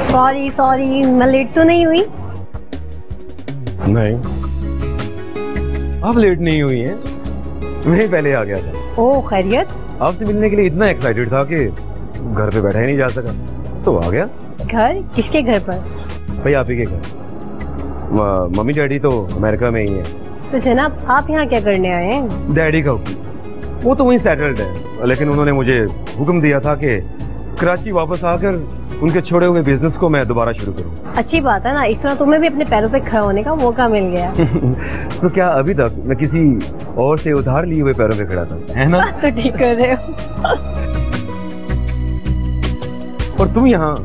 Sorry sorry, मैं late तो नहीं हुई? नहीं, आप लेट नहीं हुई हैं, मैं पहले आ गया था। ओह खैरियत? आपसे मिलने के लिए इतना एक्साइटेड था कि घर पे बैठा ही नहीं जा सका, तो आ गया। घर? किसके घर पर? भाई आप ही के घर। मम्मी डैडी तो अमेरिका में ही है। तो जनाब आप यहाँ क्या करने आए हैं? डैडी का हुक्म, वो तो वहीं सेटल्ड है, लेकिन उन्होंने मुझे हुक्म दिया था कि कराची वापस आकर उनके छोड़े हुए बिजनेस को मैं दोबारा शुरू करूं। अच्छी बात है ना, इस तरह तुम्हें भी अपने पैरों पे खड़ा होने का मौका मिल गया। तो क्या अभी तक मैं किसी और से उधार लिए हुए पैरों पे खड़ा था, है ना? तो ठीक कर रहे हो। और तुम यहाँ,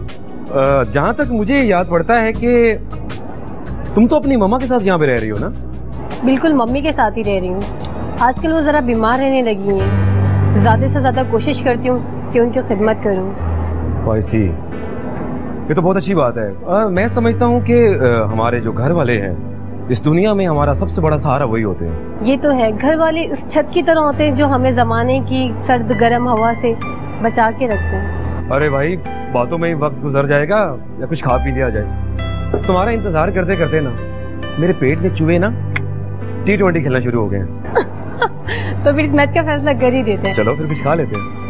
जहाँ तक मुझे याद पड़ता है कि तुम तो अपनी मम्मा के साथ यहाँ पे रह रही हो ना? बिल्कुल, मम्मी के साथ ही रह रही हूँ। आजकल वो जरा बीमार रहने लगी हैं, ज्यादा से ज्यादा कोशिश करती हूँ कि उनकी खिदमत करूँ। वैसी ये तो बहुत अच्छी बात है। मैं समझता हूँ कि हमारे जो घर वाले हैं इस दुनिया में हमारा सबसे बड़ा सहारा वही होते हैं। ये तो है, घर वाले इस छत की तरह होते हैं जो हमें जमाने की सर्द गर्म हवा से बचा के रखते हैं। अरे भाई, बातों में ही वक्त गुजर जाएगा या कुछ खा पी लिया जाए। तुम्हारा इंतजार करते करते ना मेरे पेट में चूहे ना T20 खेलना शुरू हो गए हैं। तो फिर इस मैच का फैसला कर ही देते हैं। चलो फिर कुछ खा लेते हैं।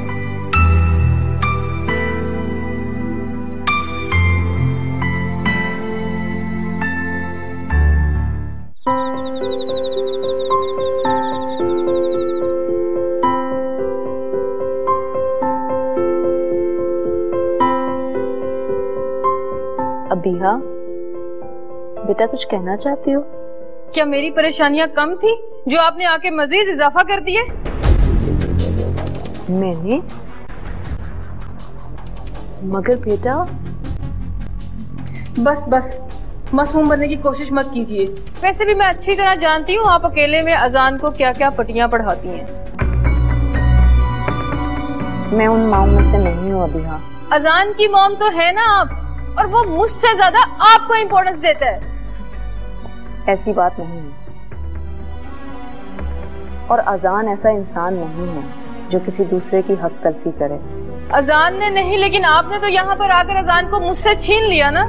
अबीहा, बेटा कुछ कहना चाहती हो? क्या मेरी परेशानियां कम थी जो आपने आके मजीद इजाफा कर दिए? मैंने? मगर बेटा। बस बस, मासूम बनने की कोशिश मत कीजिए। वैसे भी मैं अच्छी तरह जानती हूँ आप अकेले में अजान को क्या क्या पटियां पढ़ाती हैं। मैं उन माओं में से नहीं हूँ अबीहा। अजान की मॉम तो है ना आप, और वो मुझसे ज्यादा आपको इम्पोर्टेंस देता है। ऐसी बात नहीं है, और अजान ऐसा इंसान नहीं है जो किसी दूसरे की हक तलफी करे। अजान ने नहीं, लेकिन आपने तो यहाँ पर आकर अजान को मुझसे छीन लिया ना।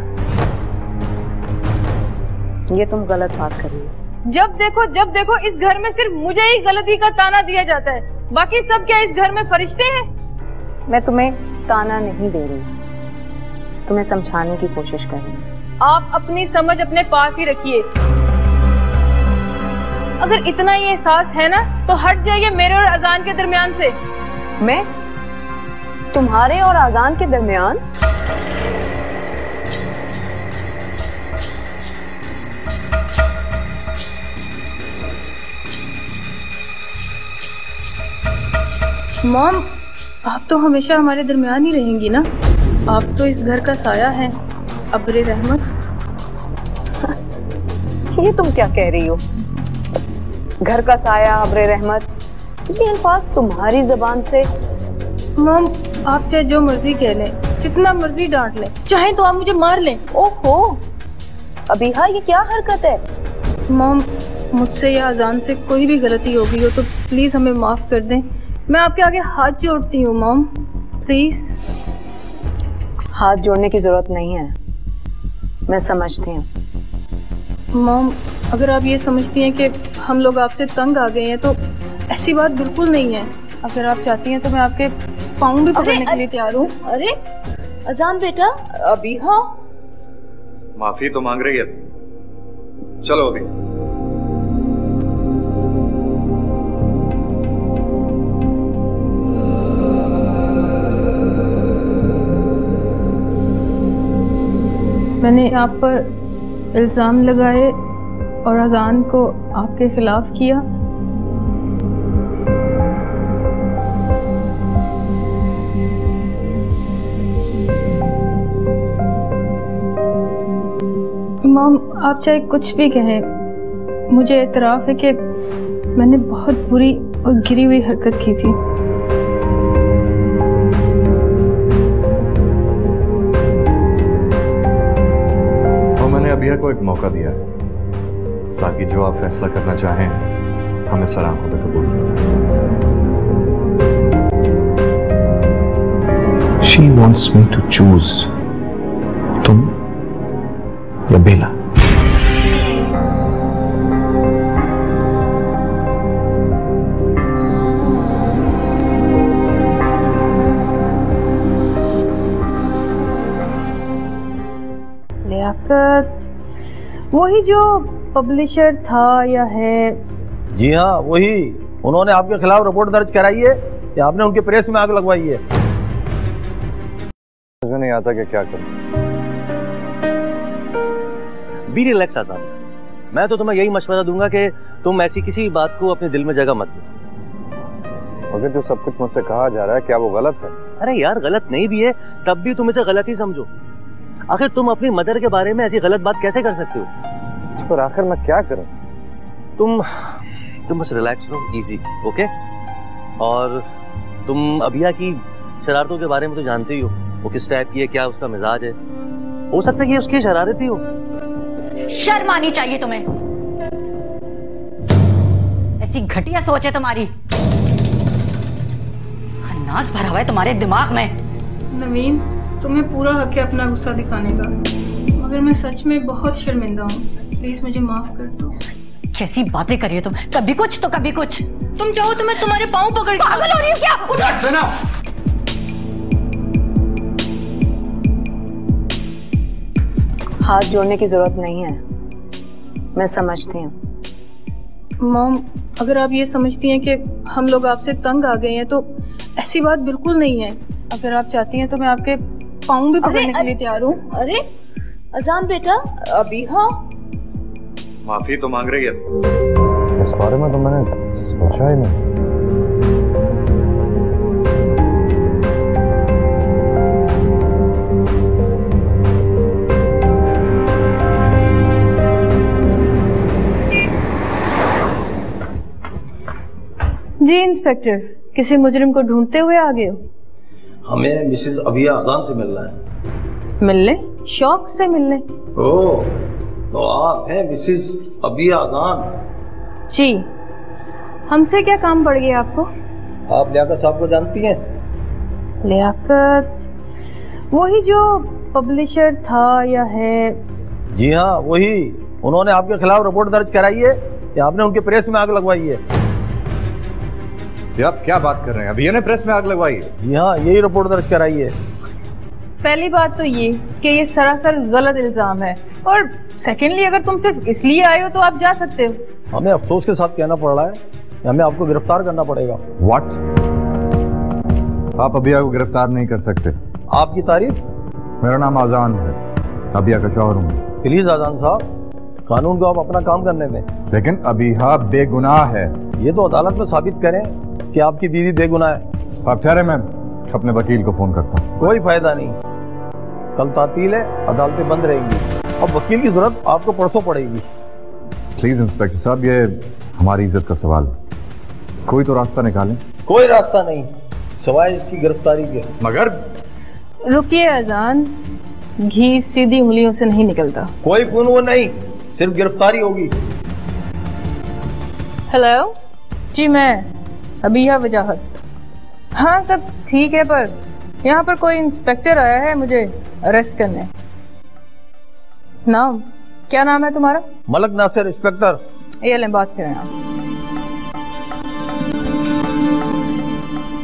ये तुम गलत बात कर रही हो। जब देखो इस घर में सिर्फ मुझे ही गलती का ताना दिया जाता है, बाकी सब क्या इस घर में फरिश्ते हैं? मैं तुम्हें ताना नहीं दे रही, तुम्हें समझाने की कोशिश कर रही हूँ। आप अपनी समझ अपने पास ही रखिए। अगर इतना ही एहसास है ना तो हट जाइए मेरे और अजान के दरमियान से। मैं तुम्हारे और अजान के दरमियान? मॉम, आप तो हमेशा हमारे दरमियान ही रहेंगी ना? आप तो इस घर का साया हैं, अब्रे रहमत। ये तुम क्या कह रही हो? घर का साया, अब्रे रहमत, ये अल्फाज तुम्हारी जबान से? मॉम, आप चाहे जो मर्जी कह लें, जितना मर्जी डांट लें, चाहे तो आप मुझे मार लें। ओहो अबीहा, ये क्या हरकत है? मॉम, मुझसे या अजान से कोई भी गलती हो गई हो तो प्लीज हमें माफ कर दें। मैं आपके आगे हाथ जोड़ती हूँ मॉम, प्लीज। हाथ जोड़ने की जरूरत नहीं है, मैं समझती हूँ। मॉम, अगर आप ये समझती हैं कि हम लोग आपसे तंग आ गए हैं तो ऐसी बात बिल्कुल नहीं है। अगर आप चाहती हैं तो मैं आपके पाँव भी पकड़ने के लिए तैयार हूँ। अरे अजान बेटा, अबीहा। माफी तो मांग रही है, चलो अभी। मैंने आप पर इल्जाम लगाए और अजान को आपके खिलाफ किया। मॉम, आप चाहे कुछ भी कहें, मुझे एतराफ़ है कि मैंने बहुत बुरी और गिरी हुई हरकत की थी। अबिया को एक मौका दिया है ताकि जो आप फैसला करना चाहें हमें सलाम को कबूल। She wants me to choose तुम या बेला? लियाकत वही जो पब्लिशर था या है? जी हाँ वही। उन्होंने आपके खिलाफ रिपोर्ट दर्ज कराई है या आपने उनके प्रेस में आग लगवाई है? मुझे नहीं आता कि क्या करूं। बी रिलैक्स आजाद, मैं तो तुम्हें यही मशवरा दूंगा कि तुम ऐसी किसी बात को अपने दिल में जगह मत दो। अगर जो सब कुछ मुझसे कहा जा रहा है क्या वो गलत है? अरे यार गलत नहीं भी है तब भी तुम इसे गलत ही समझो। आखिर तुम अपनी मदर के बारे में ऐसी गलत बात कैसे कर सकते हो? पर आखिर मैं क्या करूं? तुम बस रिलैक्स रहो, इजी, ओके? और तुम अभिया की शरारतों के बारे में तो जानते ही हो, वो किस टाइप की है, क्या उसका मिजाज है। हो सकता है कि उसकी शरारती हो। शर्म आनी चाहिए तुम्हें, ऐसी घटिया सोच है तुम्हारी। खन्नास भरा हुआ है तुम्हारे दिमाग में। नवीन, तुम्हें पूरा हक है अपना गुस्सा दिखाने का, मगर मैं सच में बहुत शर्मिंदा हूँ। प्लीज मुझे माफ कर दो। कैसी बातें कर रही हो तुम, कभी कुछ तो कभी कुछ। तुम चाहो तो मैं तुम्हारे पाँव पकड़ के पागल हो रही हो क्या? हाथ जोड़ने की जरूरत नहीं है, मैं समझती हूँ। मॉम, अगर आप ये समझती हैं कि हम लोग आपसे तंग आ गए हैं तो ऐसी बात बिल्कुल नहीं है। अगर आप चाहती हैं तो मैं आपके पाँव भी पकड़ने के लिए तैयार हूँ। अरे अजान बेटा, अभी हाँ माफी तो मांग रही है। इस बारे में तो मैंने सोचा ही नहीं। जी इंस्पेक्टर, किसी मुजरिम को ढूंढते हुए आ गए हो? हमें मिसेज अभिया अजान से मिलना है। मिलने? शौक से मिलने? ओह, तो आप हैं मिसेज अभिया अजान? जी। हमसे क्या काम पड़ गया आपको? आप लियाकत साहब को जानती हैं? लियाकत वही जो पब्लिशर था या है? जी हाँ वही। उन्होंने आपके खिलाफ रिपोर्ट दर्ज कराई है या आपने उनके प्रेस में आग लगवाई है? आप क्या बात कर रहे हैं? अभी ने प्रेस में आग लगवाई है? जी हाँ, यही रिपोर्ट दर्ज कराई है। पहली बात तो ये कि ये सरासर गलत इल्जाम है, और सेकेंडली अगर तुम सिर्फ इसलिए आए हो तो आप जा सकते हो। हमें अफसोस के साथ कहना पड़ रहा है कि हमें आपको गिरफ्तार करना पड़ेगा। व्हाट? आप अभिया को गिरफ्तार नहीं कर सकते। आपकी तारीफ? मेरा नाम आजान है, अभिया का शौहर हूँ। प्लीज आजान साहब, कानून को आप अपना काम करने दें। लेकिन अभिया बेगुनाह है। ये तो अदालत में साबित करें कि आपकी बीवी बेगुनाह है। आप ठहरे, मैं अपने वकील को फोन करता हूँ। कोई फायदा नहीं, कल तातील है, अदालतें बंद रहेंगी। अब वकील की जरूरत आपको परसों पड़ेगी। प्लीज इंस्पेक्टर साहब, ये हमारी इज्जत का सवाल है, कोई तो रास्ता निकालें। कोई रास्ता नहीं सिवाय इसकी गिरफ्तारी के। मगर रुकिए अजान, घी सीधी उंगलियों से नहीं निकलता। कोई खून वो नहीं, सिर्फ गिरफ्तारी होगी। हेलो जी, मैं अभिया वजाहत। हाँ सब ठीक है, पर यहाँ पर कोई इंस्पेक्टर आया है मुझे अरेस्ट करने। नाम क्या? नाम है तुम्हारा? मलक नासिर, इंस्पेक्टर। ये लें, बात करें आप।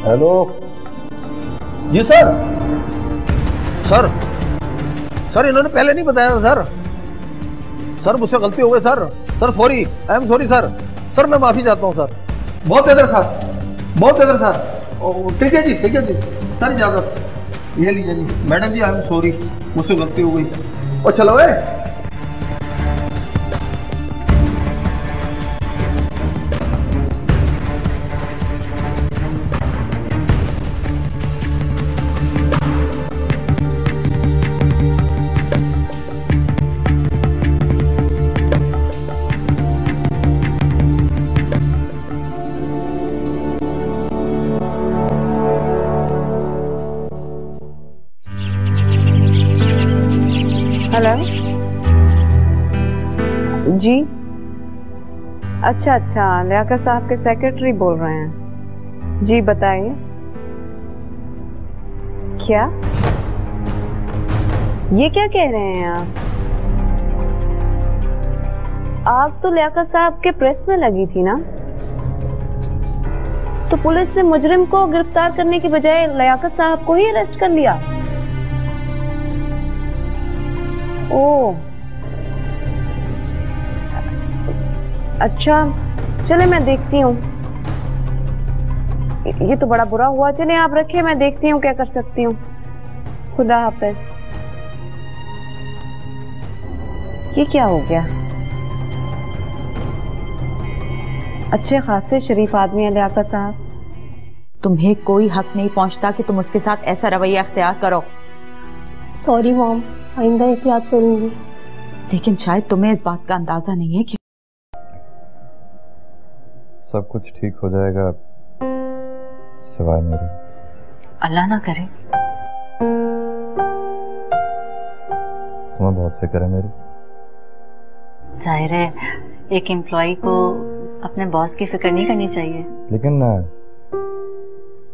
हेलो जी सर। सर सर इन्होंने पहले नहीं बताया था सर। सर मुझसे गलती हो गई sir. Sir sorry, I am sorry sir. Sir मैं माफी चाहता हूँ सर। बहुत बेहतर सर, बहुत बेहतर सर। ठीक है जी, ठीक है जी सर, इजाजत। ये लीजिए जी। Madam ji I am sorry, मुझसे गलती हो गई। और चलो है। हेलो जी। अच्छा अच्छा, लियाकत साहब के सेक्रेटरी बोल रहे हैं जी, बताइए। क्या ये क्या कह रहे हैं आप? आग तो लियाकत साहब के प्रेस में लगी थी ना, तो पुलिस ने मुजरिम को गिरफ्तार करने की बजाय लियाकत साहब को ही अरेस्ट कर लिया। ओह, अच्छा, चले मैं देखती हूँ। ये तो बड़ा बुरा हुआ। चले आप रखिए, मैं देखती हूँ क्या कर सकती हूँ। खुदा हाफिज। ये क्या हो गया? अच्छे खासे शरीफ आदमी है लियाकत साहब। तुम्हें कोई हक नहीं पहुंचता कि तुम उसके साथ ऐसा रवैया अख्तियार करो। सॉरी मॉम, आइंदा एहतियात करूंगी। लेकिन शायद तुम्हें इस बात का अंदाजा नहीं है कि सब कुछ ठीक हो जाएगा सिवाय मेरे। अल्लाह ना करे। तुम्हें बहुत फिक्र है मेरी। जाहिर है एक एम्प्लॉय को अपने बॉस की फिक्र नहीं करनी चाहिए। लेकिन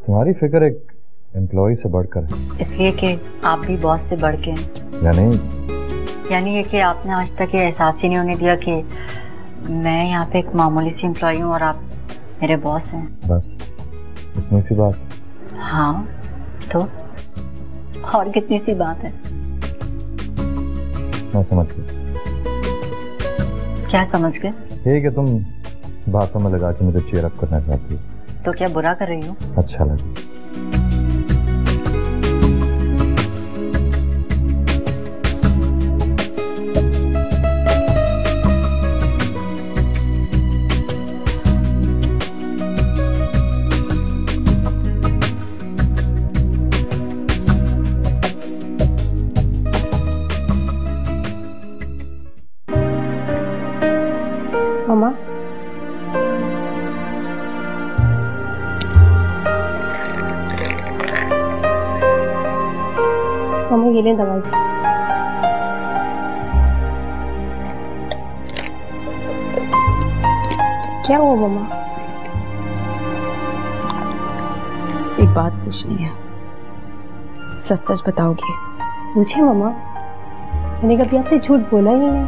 तुम्हारी फिक्र एक एम्प्लॉय से बढ़कर है। इसलिए कि आप भी बॉस से बढ़ के हैं। यानी ये कि आपने आज तक ये एहसास ही नहीं होने दिया कि मैं यहाँ पे एक मामूली सी एम्प्लॉय हूँ और आप मेरे बॉस हैं। बस इतनी सी बात? हाँ, तो और कितनी सी बात है। मैं समझ गया। क्या समझ गए? ये कि तुम बातों में लगा के मुझे चीयर अप करना चाहती हो। तो क्या बुरा कर रही हूँ? अच्छा लगा। मम्मा, मम्मा ये लें दवाई। क्या हुआ मम्मा? एक बात पूछनी है, सच सच बताओगी? पूछे मम्मा, मैंने कभी आपसे झूठ बोला ही नहीं।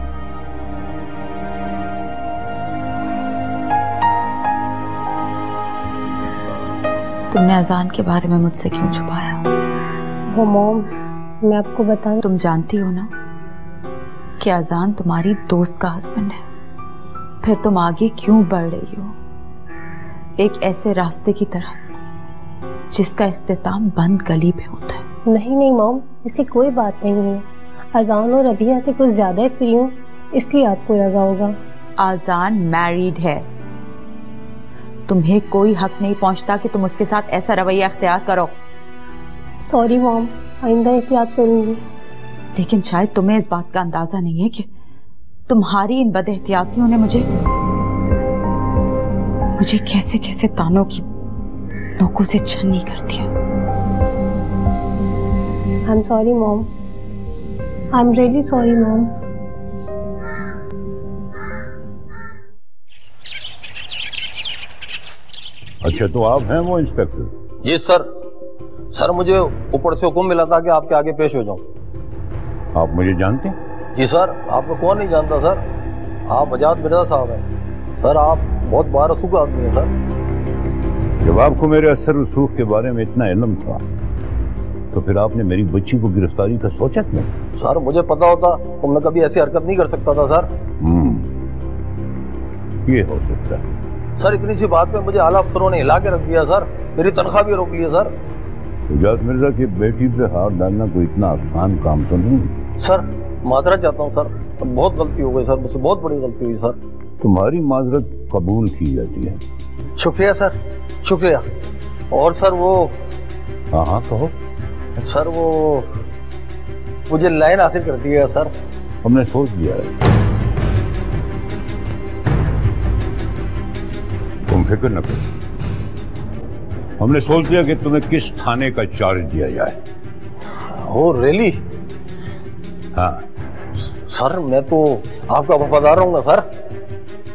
तुमने अजान के बारे में मुझसे क्यों छुपाया? वो मॉम, मैं आपको बताऊं। तुम जानती हो ना कि अजान तुम्हारी दोस्त का हस्बैंड है, फिर तुम आगे क्यों बढ़ रही हो एक ऐसे रास्ते की तरफ जिसका इख्तिताम बंद गली पे होता है? नहीं नहीं मॉम, ऐसी कोई बात नहीं है। अजान और अभिया से कुछ ज्यादा ही फ्री हूँ, इसलिए आपको लगा होगा। अजान मैरिड है, तुम्हें कोई हक नहीं पहुंचता कि तुम उसके साथ ऐसा रवैया अख्तियार करो। सॉरी मॉम, आइंदा एहतियात करूंगी। लेकिन शायद तुम्हें इस बात का अंदाजा नहीं है कि तुम्हारी इन बदएहतियातियों ने मुझे कैसे कैसे तानों की नोकों से छन्नी कर दिया। आई am sorry mom, I am really sorry mom. अच्छा, तो आप हैं वो इंस्पेक्टर? जी सर। सर, मुझे ऊपर से हुक्म मिला था कि आपके आगे पेश हो जाऊं। आप मुझे जानते हैं? जी सर, आपको कौन नहीं जानता सर। आप आजाद मिर्जा साहब हैं सर। आप बहुत बारसूख आदमी हैं सर। जब आपको मेरे असर रसूख के बारे में इतना इल्म था तो फिर आपने मेरी बच्ची को गिरफ्तारी का सोचा क्यों? सर, मुझे पता होता तो मैं कभी ऐसी हरकत नहीं कर सकता था सर। ये हो सकता है सर। इतनी सी बात पे मुझे आला अफसरों ने हिला के रख दिया सर। मेरी तनख्वाह भी रोक ली है सर। आजाद मिर्जा की बेटी पे हाथ डालना कोई इतना आसान काम तो नहीं। सर, माजरत चाहता हूँ सर, बहुत गलती हो गई सर, मुझसे बहुत बड़ी गलती हुई सर। तुम्हारी माजरत कबूल की जाती है। शुक्रिया सर, शुक्रिया। और सर वो, हाँ हाँ कहो सर। वो मुझे लाइन हासिल कर दी है सर। हमने सोच लिया है, तुम फिक्र न करो। हमने सोच लिया कि तुम्हें किस थाने का चार्ज दिया जाए। Oh really? हाँ सर, मैं तो आपका वफादार रहूंगा सर।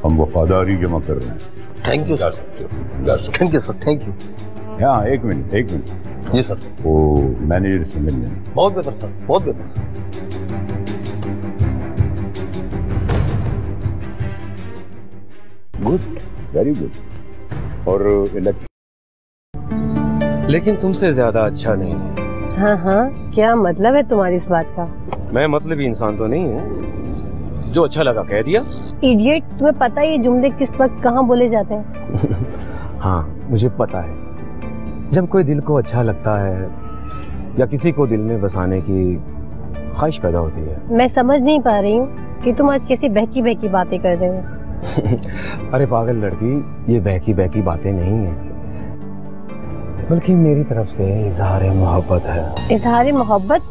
हम वफादारी जमा कर रहे हैं। Thank you sir. जा सकते हो, जा सकते हो। Thank you sir, thank you. हाँ, एक मिनट जी सर। वो मैनेजर से मिल लें। बहुत बेहतर सर, बहुत बेहतर सर। Good, very good. और इलेक्शन लेकिन तुमसे ज्यादा अच्छा नहीं है। हाँ हाँ, क्या मतलब है तुम्हारी इस बात का? मैं मतलबी इंसान तो नहीं हूँ, जो अच्छा लगा कह दिया। इडियट, तुम्हें पता है ये जुमले किस वक्त कहाँ बोले जाते हैं? हाँ मुझे पता है, जब कोई दिल को अच्छा लगता है या किसी को दिल में बसाने की ख्वाहिश पैदा होती है। मैं समझ नहीं पा रही हूँ कि तुम आज कैसी बहकी बहकी बातें कर रहे हो। अरे पागल लड़की, ये बहकी बहकी बातें नहीं है, बल्कि मेरी तरफ से इजहार मोहब्बत है। इजहार मोहब्बत?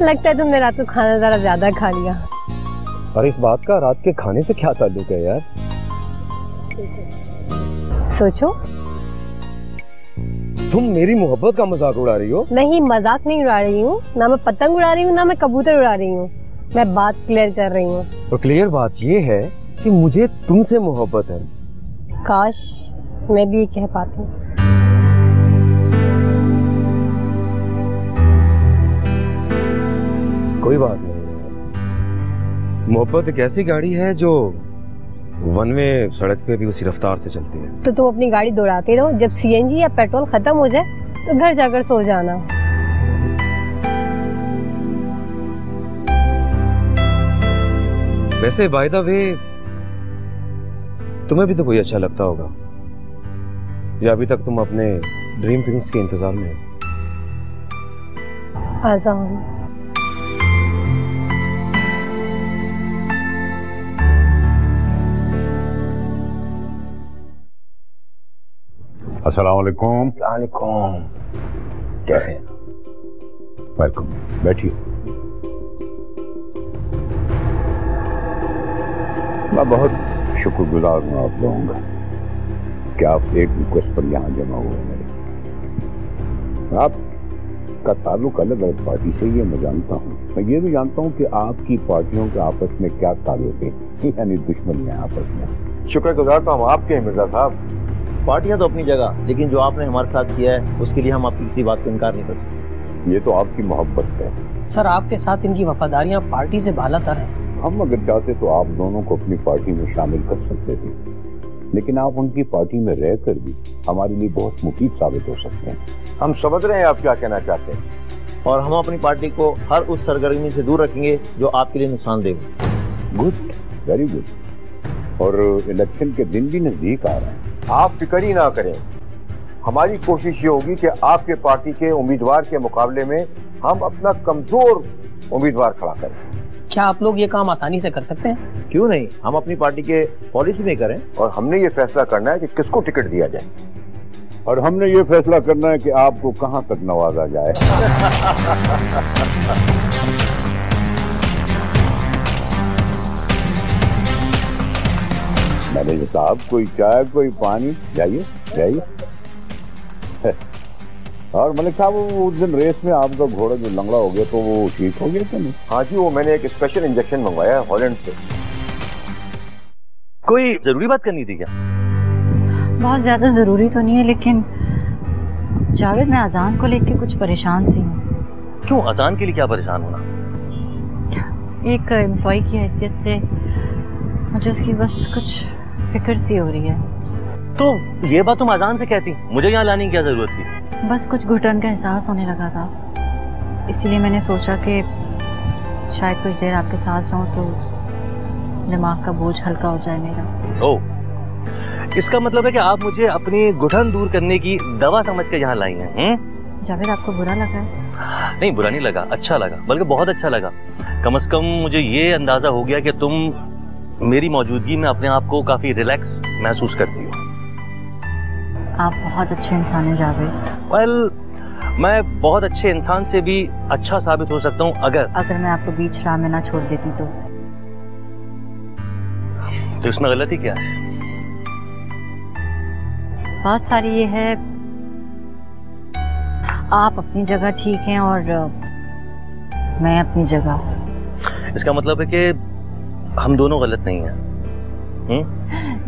लगता है तुमने रात को खाना जरा ज्यादा खा लिया। और इस बात का रात के खाने से क्या ताल्लुक है यार? सोचो। तुम मेरी मोहब्बत का मजाक उड़ा रही हो? नहीं, मजाक नहीं उड़ा रही हूँ, ना मैं पतंग उड़ा रही हूँ ना मैं कबूतर उड़ा रही हूँ, मैं बात क्लियर कर रही हूँ। और क्लियर बात ये है कि मुझे तुमसे मोहब्बत है। काश मैं भी ये कह पाती। कोई बात नहीं, मोहब्बत एक ऐसी गाड़ी है जो वन वे सड़क पे भी उसी रफ्तार से चलती है। तो तुम अपनी गाड़ी दौड़ाते रहो, जब सीएनजी या पेट्रोल खत्म हो जाए तो घर जाकर सो जाना। वैसे बाय द वे, तुम्हें भी तो कोई अच्छा लगता होगा, या अभी तक तुम अपने ड्रीम प्रिंस के इंतजार में हो? आज़ान। अस्सलाम वालेकुम। वालेकुम। कैसे हैं? वेलकम, बैठिए। मैं बहुत शुक्रगुजार हूँ आप लोगों का कि आप एक रिक्वेस्ट पर यहाँ जमा हुए हैं। मेरे आपका ताल्लुक अलग अलग पार्टी से ये मैं जानता हूँ। मैं ये भी जानता हूँ कि आपकी पार्टियों के आपस में क्या ताल्लुक है, यानी दुश्मनियाँ आपस में। शुक्रगुजार तो हम आपके हैं मिर्जा साहब। पार्टियां तो अपनी जगह, लेकिन जो आपने हमारे साथ किया है उसके लिए हम आपकी किसी बात को इनकार नहीं कर सकते। ये तो आपकी मोहब्बत है। सर आपके साथ इनकी वफादारियां पार्टी से बालातर हैं। हम अगर चाहते तो आप दोनों को अपनी पार्टी में शामिल कर सकते थे, लेकिन आप उनकी पार्टी में रहकर भी हमारे लिए बहुत मुफीद साबित हो सकते हैं। हम समझ रहे हैं आप क्या कहना चाहते हैं, और हम अपनी पार्टी को हर उस सरगर्मी से दूर रखेंगे जो आपके लिए नुकसानदेह हो। Good, very good. और इलेक्शन के दिन भी नजदीक आ रहे हैं। आप फिक्र ही ना करें, हमारी कोशिश ये होगी कि आपके पार्टी के उम्मीदवार के मुकाबले में हम अपना कमजोर उम्मीदवार खड़ा करें। क्या आप लोग ये काम आसानी से कर सकते हैं? क्यों नहीं, हम अपनी पार्टी के पॉलिसी में करें। और हमने ये फैसला करना है कि किसको टिकट दिया जाए, और हमने ये फैसला करना है कि आपको कहां तक नवाजा जाए। मैनेजर साहब, कोई चाय कोई पानी, जाइए जाइए। और मलिक साहब, वो उस दिन रेस में आपका घोड़ा जो लंगड़ा हो गया तो वो ठीक हो गया? तो नहीं? हाँ जी, वो मैंने एक स्पेशल इंजेक्शन मंगवाया है हॉलैंड से। कोई जरूरी बात करनी थी क्या? बहुत ज्यादा जरूरी तो नहीं है, लेकिन जावेद, मैं अजान को लेकर कुछ परेशान सी हूँ। क्यों, अजान के लिए क्या परेशान होना? एक एम्प्लॉय की हैसियत से मुझे उसकी बस कुछ फिक्र सी हो रही है। तो ये बात तुम अजान से कहती, मुझे यहाँ लाने की क्या जरूरत थी? बस कुछ घुटन का एहसास होने लगा था, इसीलिए मैंने सोचा कि शायद कुछ देर आपके साथ रहूं तो दिमाग का बोझ हल्का हो जाए मेरा। ओह, इसका मतलब है कि आप मुझे अपनी घुटन दूर करने की दवा समझ कर यहाँ लाई हैं? जावेद, आपको बुरा लगा है? नहीं, बुरा नहीं लगा, अच्छा लगा, बल्कि बहुत अच्छा लगा। कम से कम मुझे ये अंदाजा हो गया कि तुम मेरी मौजूदगी में अपने आप को काफी रिलैक्स महसूस करती हो। आप बहुत अच्छे इंसान हैं जावेद। वेल, मैं बहुत अच्छे इंसान से भी अच्छा साबित हो सकता हूँ अगर मैं आपको बीच राह में ना छोड़ देती तो इसमें गलती क्या है? बात सारी ये है, आप अपनी जगह ठीक हैं और मैं अपनी जगह। इसका मतलब है कि हम दोनों गलत नहीं हैं।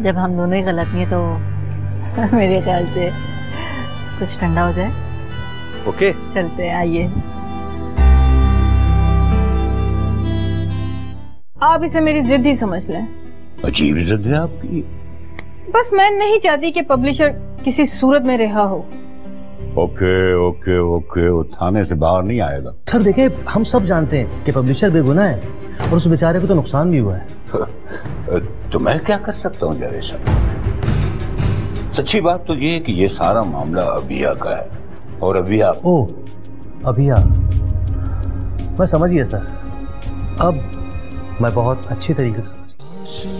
जब हम दोनों ही गलत नहीं है तो मेरे ख्याल से कुछ ठंडा हो जाए। ओके चलते हैं, आइए। आप इसे मेरी जिद ही समझ लें। अजीब जिद है आपकी। बस मैं नहीं चाहती कि पब्लिशर किसी सूरत में रिहा हो। ओके ओके ओके, वो थाने से बाहर नहीं आएगा। सर देखिए, हम सब जानते हैं कि पब्लिशर बेगुनाह है और उस बेचारे को तो नुकसान भी हुआ है। तो मैं क्या कर सकता हूँ जावेद साहब? सच्ची बात तो ये है कि ये सारा मामला अबिया का है और अबिया। ओह, अबिया, मैं समझ गया सर। अब मैं बहुत अच्छी तरीके से समझ गया।